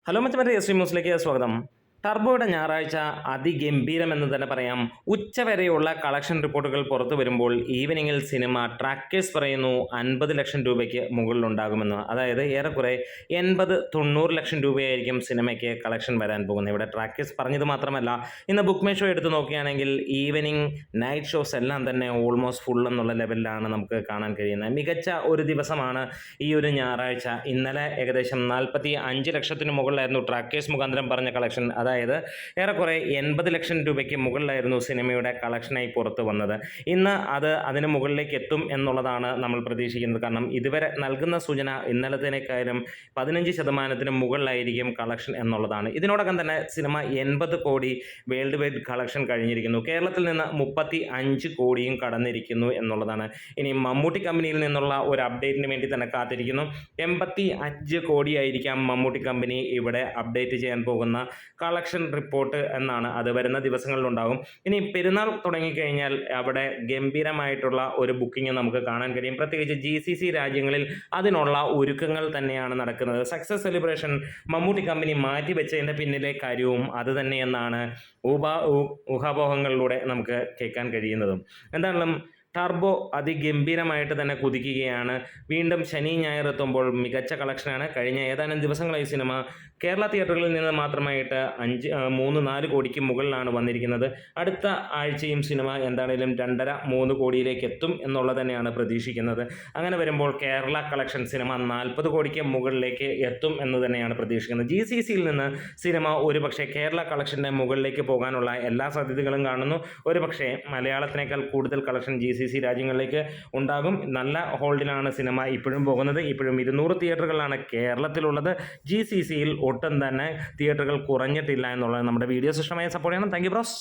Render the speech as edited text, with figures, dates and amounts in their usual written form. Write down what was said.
Hello മച്ചമറ്റേ S ന്യൂസിലേക്ക് സ്വാഗതം. ടർബോയുടെ ഞായറാഴ്ച അതിഗംഭീരമെന്ന് തന്നെ പറയാം. ഉച്ചവരെയുള്ള കളക്ഷൻ റിപ്പോർട്ടുകൾ പുറത്തു വരുമ്പോൾ ഈവനിങ്ങിൽ സിനിമ ട്രാക്കേഴ്സ് പറയുന്നു 50 ലക്ഷം രൂപയ്ക്ക് മുകളിലുണ്ടാകുമെന്ന്. അതായത് ഏറെക്കുറെ 80-90 ലക്ഷം രൂപയായിരിക്കും സിനിമയ്ക്ക് കളക്ഷൻ വരാൻ പോകുന്നത്. ഇവിടെ ട്രാക്കേഴ്സ് പറഞ്ഞത് മാത്രമല്ല, ഇന്ന് ബുക്ക് മൈ ഷോ എടുത്ത് നോക്കുകയാണെങ്കിൽ ഈവനിങ് നൈറ്റ് ഷോസ് എല്ലാം തന്നെ ഓൾമോസ്റ്റ് ഫുൾ എന്നുള്ള ലെവലിലാണ് നമുക്ക് കാണാൻ കഴിയുന്നത്. മികച്ച ഒരു ദിവസമാണ് ഈ ഒരു ഞായറാഴ്ച. ഇന്നലെ ഏകദേശം 45 ലക്ഷത്തിന് മുകളിലായിരുന്നു ട്രാക്കേഴ്സ് മുഖാന്തരം പറഞ്ഞ കളക്ഷൻ. അതായത് ഏറെക്കുറെ 80 ലക്ഷം രൂപയ്ക്ക് മുകളിലായിരുന്നു സിനിമയുടെ കളക്ഷനായി പുറത്തു വന്നത്. ഇന്ന് അതിന് മുകളിലേക്ക് എത്തും എന്നുള്ളതാണ് നമ്മൾ പ്രതീക്ഷിക്കുന്നത്. കാരണം ഇതുവരെ നൽകുന്ന സൂചന ഇന്നലത്തേക്കാളും 15% മുകളിലായിരിക്കും കളക്ഷൻ എന്നുള്ളതാണ്. ഇതിനോടകം തന്നെ സിനിമ 80 കോടി വേൾഡ് വൈഡ് കളക്ഷൻ കഴിഞ്ഞിരിക്കുന്നു. കേരളത്തിൽ നിന്ന് 35 കോടിയും കടന്നിരിക്കുന്നു എന്നുള്ളതാണ്. ഇനി മമ്മൂട്ടി കമ്പനിയിൽ നിന്നുള്ള ഒരു അപ്ഡേറ്റിന് വേണ്ടി തന്നെ കാത്തിരിക്കുന്നു. 85 കോടിയായിരിക്കാം മമ്മൂട്ടി കമ്പനി ഇവിടെ അപ്ഡേറ്റ് ചെയ്യാൻ പോകുന്ന കളക്ഷൻ റിപ്പോർട്ട് എന്നാണ്. അത് വരുന്ന ദിവസങ്ങളിലുണ്ടാകും. ഇനി പെരുന്നാൾ തുടങ്ങിക്കഴിഞ്ഞാൽ അവിടെ ഗംഭീരമായിട്ടുള്ള ഒരു ബുക്കിംഗ് നമുക്ക് കാണാൻ കഴിയും. പ്രത്യേകിച്ച് GCC രാജ്യങ്ങളിൽ അതിനുള്ള ഒരുക്കങ്ങൾ തന്നെയാണ് നടക്കുന്നത്. സക്സസ് സെലിബ്രേഷൻ മമ്മൂട്ടി കമ്പനി മാറ്റിവെച്ചതിൻ്റെ പിന്നിലെ കാര്യവും അത് തന്നെയെന്നാണ് ഊഹാപോഹങ്ങളിലൂടെ നമുക്ക് കേൾക്കാൻ കഴിയുന്നതും. എന്തായാലും ടർബോ അതിഗംഭീരമായിട്ട് തന്നെ കുതിക്കുകയാണ്. വീണ്ടും ശനി ഞായർ എത്തുമ്പോൾ മികച്ച കളക്ഷനാണ്. കഴിഞ്ഞ ഏതാനും ദിവസങ്ങളായി സിനിമ കേരള തിയേറ്ററുകളിൽ നിന്ന് മാത്രമായിട്ട് 3-4 കോടിക്ക് മുകളിലാണ് വന്നിരിക്കുന്നത്. അടുത്ത ആഴ്ചയും സിനിമ എന്താണെങ്കിലും 2.5-3 കോടിയിലേക്ക് എത്തും എന്നുള്ളത് തന്നെയാണ് പ്രതീക്ഷിക്കുന്നത്. അങ്ങനെ വരുമ്പോൾ കേരള കളക്ഷൻ സിനിമ 40 കോടിക്ക് മുകളിലേക്ക് എത്തും എന്ന് തന്നെയാണ് പ്രതീക്ഷിക്കുന്നത്. GCCയിൽ നിന്ന് സിനിമ ഒരുപക്ഷെ കേരള കളക്ഷൻ്റെ മുകളിലേക്ക് പോകാനുള്ള എല്ലാ സാധ്യതകളും കാണുന്നു. ഒരുപക്ഷെ മലയാളത്തിനേക്കാൾ കൂടുതൽ കളക്ഷൻ GCC രാജ്യങ്ങളിലേക്ക് ഉണ്ടാകും. നല്ല ഹോൾഡിലാണ് സിനിമ ഇപ്പോഴും പോകുന്നത്. ഇപ്പോഴും 200 തിയേറ്ററുകളാണ് കേരളത്തിലുള്ളത്. GCCയിൽ ഒട്ടും തന്നെ തിയേറ്ററുകൾ കുറഞ്ഞിട്ടില്ല എന്നുള്ളത്. നമ്മുടെ വീഡിയോസ് ഇഷ്ടമായി സപ്പോർട്ട് ചെയ്യണം. Thank you bros.